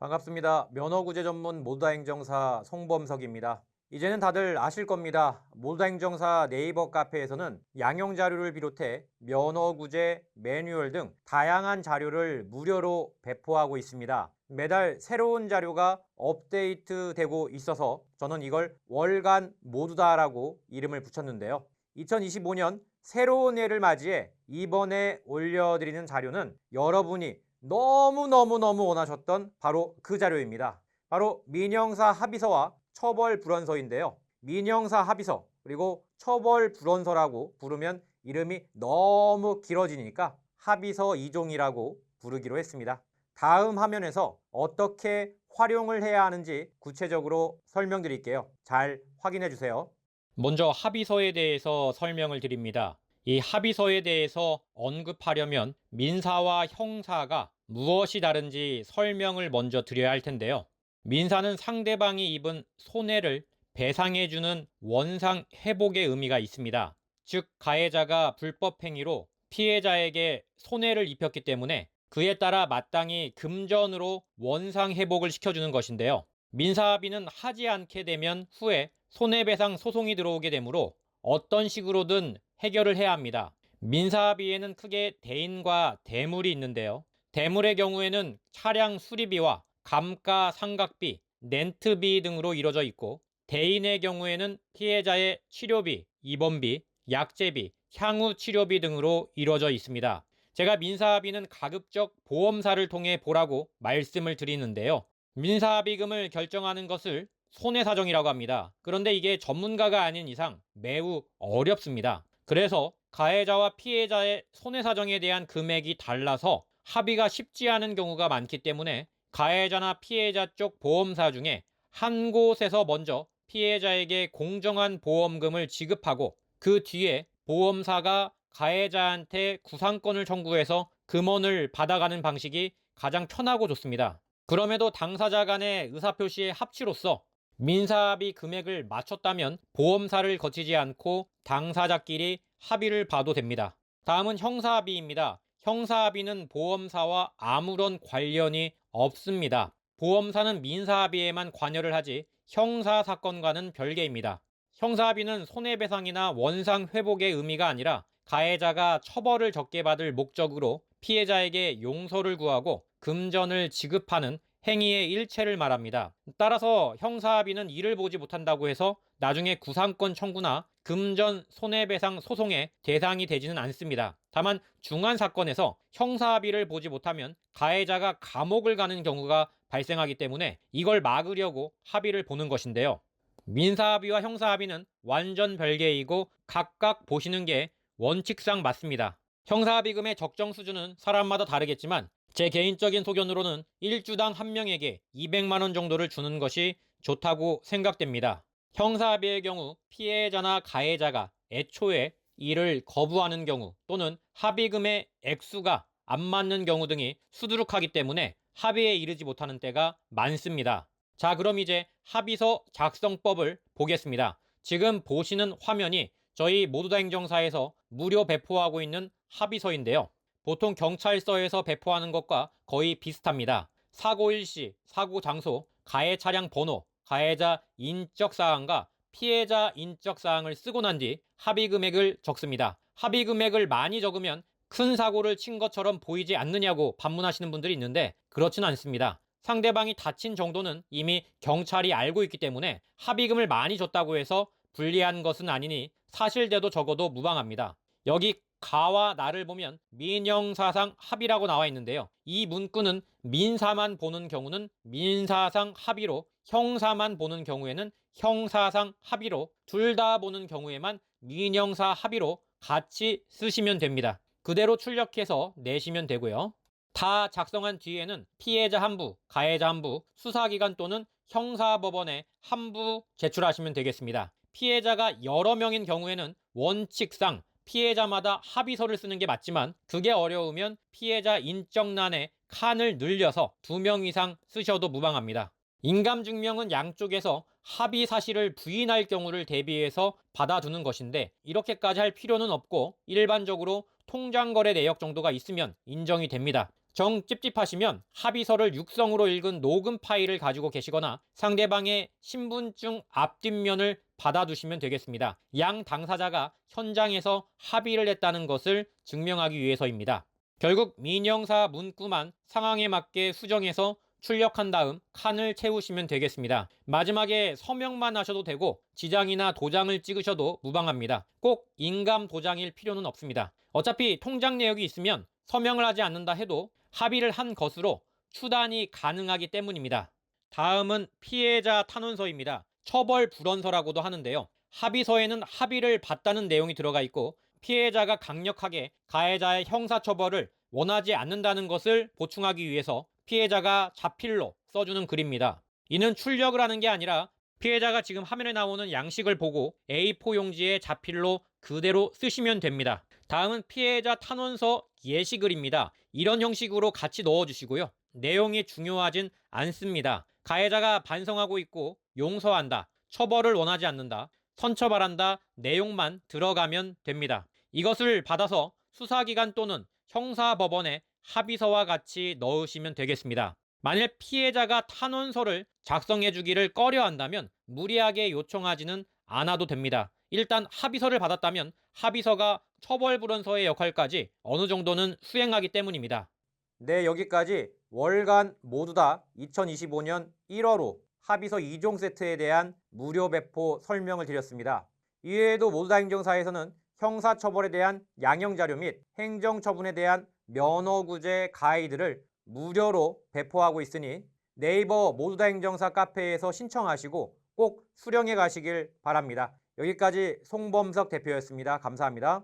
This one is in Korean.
반갑습니다. 면허구제 전문 모두다행정사 송범석입니다. 이제는 다들 아실 겁니다. 모두다행정사 네이버 카페에서는 양형 자료를 비롯해 면허구제, 매뉴얼 등 다양한 자료를 무료로 배포하고 있습니다. 매달 새로운 자료가 업데이트되고 있어서 저는 이걸 월간 모두다라고 이름을 붙였는데요. 2025년 새로운 해를 맞이해 이번에 올려드리는 자료는 여러분이 너무너무너무 원하셨던 바로 그 자료입니다. 바로 민형사 합의서와 처벌 불원서인데요. 민형사 합의서 그리고 처벌 불원서라고 부르면 이름이 너무 길어지니까 합의서 2종이라고 부르기로 했습니다. 다음 화면에서 어떻게 활용을 해야 하는지 구체적으로 설명드릴게요. 잘 확인해 주세요. 먼저 합의서에 대해서 설명을 드립니다. 이 합의서에 대해서 언급하려면 민사와 형사가 무엇이 다른지 설명을 먼저 드려야 할 텐데요. 민사는 상대방이 입은 손해를 배상해주는 원상 회복의 의미가 있습니다. 즉, 가해자가 불법 행위로 피해자에게 손해를 입혔기 때문에 그에 따라 마땅히 금전으로 원상 회복을 시켜주는 것인데요. 민사합의는 하지 않게 되면 후에 손해배상 소송이 들어오게 되므로 어떤 식으로든 해결을 해야 합니다. 민사합의에는 크게 대인과 대물이 있는데요. 대물의 경우에는 차량 수리비와 감가상각비, 렌트비 등으로 이루어져 있고, 대인의 경우에는 피해자의 치료비, 입원비, 약제비, 향후 치료비 등으로 이루어져 있습니다. 제가 민사합의는 가급적 보험사를 통해 보라고 말씀을 드리는데요. 민사합의금을 결정하는 것을 손해사정이라고 합니다. 그런데 이게 전문가가 아닌 이상 매우 어렵습니다. 그래서 가해자와 피해자의 손해사정에 대한 금액이 달라서 합의가 쉽지 않은 경우가 많기 때문에 가해자나 피해자 쪽 보험사 중에 한 곳에서 먼저 피해자에게 공정한 보험금을 지급하고 그 뒤에 보험사가 가해자한테 구상권을 청구해서 금원을 받아가는 방식이 가장 편하고 좋습니다. 그럼에도 당사자 간의 의사표시의 합치로서 민사합의 금액을 맞췄다면 보험사를 거치지 않고 당사자끼리 합의를 봐도 됩니다. 다음은 형사합의입니다. 형사합의는 보험사와 아무런 관련이 없습니다. 보험사는 민사합의에만 관여를 하지 형사사건과는 별개입니다. 형사합의는 손해배상이나 원상회복의 의미가 아니라 가해자가 처벌을 적게 받을 목적으로 피해자에게 용서를 구하고 금전을 지급하는 행위의 일체를 말합니다. 따라서 형사합의는 이를 보지 못한다고 해서 나중에 구상권 청구나 금전 손해배상 소송의 대상이 되지는 않습니다. 다만 중한 사건에서 형사합의를 보지 못하면 가해자가 감옥을 가는 경우가 발생하기 때문에 이걸 막으려고 합의를 보는 것인데요. 민사합의와 형사합의는 완전 별개이고 각각 보시는 게 원칙상 맞습니다. 형사합의금의 적정 수준은 사람마다 다르겠지만 제 개인적인 소견으로는 1주당 한 명에게 200만 원 정도를 주는 것이 좋다고 생각됩니다. 형사합의의 경우 피해자나 가해자가 애초에 이를 거부하는 경우 또는 합의금의 액수가 안 맞는 경우 등이 수두룩하기 때문에 합의에 이르지 못하는 때가 많습니다. 자, 그럼 이제 합의서 작성법을 보겠습니다. 지금 보시는 화면이 저희 모두다행정사에서 무료 배포하고 있는 합의서인데요. 보통 경찰서에서 배포하는 것과 거의 비슷합니다. 사고 일시, 사고 장소, 가해 차량 번호, 가해자 인적사항과 피해자 인적사항을 쓰고 난 뒤 합의 금액을 적습니다. 합의 금액을 많이 적으면 큰 사고를 친 것처럼 보이지 않느냐고 반문하시는 분들이 있는데 그렇지는 않습니다. 상대방이 다친 정도는 이미 경찰이 알고 있기 때문에 합의금을 많이 줬다고 해서 불리한 것은 아니니 사실대도 적어도 무방합니다. 여기 가와 나를 보면 민형사상 합의라고 나와 있는데요. 이 문구는 민사만 보는 경우는 민사상 합의로, 형사만 보는 경우에는 형사상 합의로, 둘 다 보는 경우에만 민형사 합의로 같이 쓰시면 됩니다. 그대로 출력해서 내시면 되고요. 다 작성한 뒤에는 피해자 한부, 가해자 한부, 수사기관 또는 형사법원에 한부 제출하시면 되겠습니다. 피해자가 여러 명인 경우에는 원칙상 피해자마다 합의서를 쓰는 게 맞지만 그게 어려우면 피해자 인적란에 칸을 늘려서 2명 이상 쓰셔도 무방합니다. 인감증명은 양쪽에서 합의 사실을 부인할 경우를 대비해서 받아두는 것인데 이렇게까지 할 필요는 없고 일반적으로 통장거래 내역 정도가 있으면 인정이 됩니다. 정 찝찝하시면 합의서를 육성으로 읽은 녹음 파일을 가지고 계시거나 상대방의 신분증 앞뒷면을 받아두시면 되겠습니다. 양 당사자가 현장에서 합의를 했다는 것을 증명하기 위해서입니다. 결국 민형사 문구만 상황에 맞게 수정해서 출력한 다음 칸을 채우시면 되겠습니다. 마지막에 서명만 하셔도 되고 지장이나 도장을 찍으셔도 무방합니다. 꼭 인감 도장일 필요는 없습니다. 어차피 통장 내역이 있으면 서명을 하지 않는다 해도 합의를 한 것으로 추단이 가능하기 때문입니다. 다음은 피해자 탄원서입니다. 처벌 불원서라고도 하는데요. 합의서에는 합의를 봤다는 내용이 들어가 있고 피해자가 강력하게 가해자의 형사처벌을 원하지 않는다는 것을 보충하기 위해서 피해자가 자필로 써주는 글입니다. 이는 출력을 하는 게 아니라 피해자가 지금 화면에 나오는 양식을 보고 A4 용지에 자필로 그대로 쓰시면 됩니다. 다음은 피해자 탄원서 예시글입니다. 이런 형식으로 같이 넣어주시고요. 내용이 중요하진 않습니다. 가해자가 반성하고 있고 용서한다, 처벌을 원하지 않는다, 선처바란다 내용만 들어가면 됩니다. 이것을 받아서 수사기관 또는 형사법원에 합의서와 같이 넣으시면 되겠습니다. 만일 피해자가 탄원서를 작성해 주기를 꺼려한다면 무리하게 요청하지는 않아도 됩니다. 일단 합의서를 받았다면 합의서가 처벌불원서의 역할까지 어느 정도는 수행하기 때문입니다. 네, 여기까지 월간 모두 다 2025년 1월호 합의서 2종 세트에 대한 무료 배포 설명을 드렸습니다. 이외에도 모두 다 행정사에서는 형사처벌에 대한 양형자료 및 행정처분에 대한 면허구제 가이드를 무료로 배포하고 있으니 네이버 모두 다 행정사 카페에서 신청하시고 꼭 수령해 가시길 바랍니다. 여기까지 송범석 대표였습니다. 감사합니다.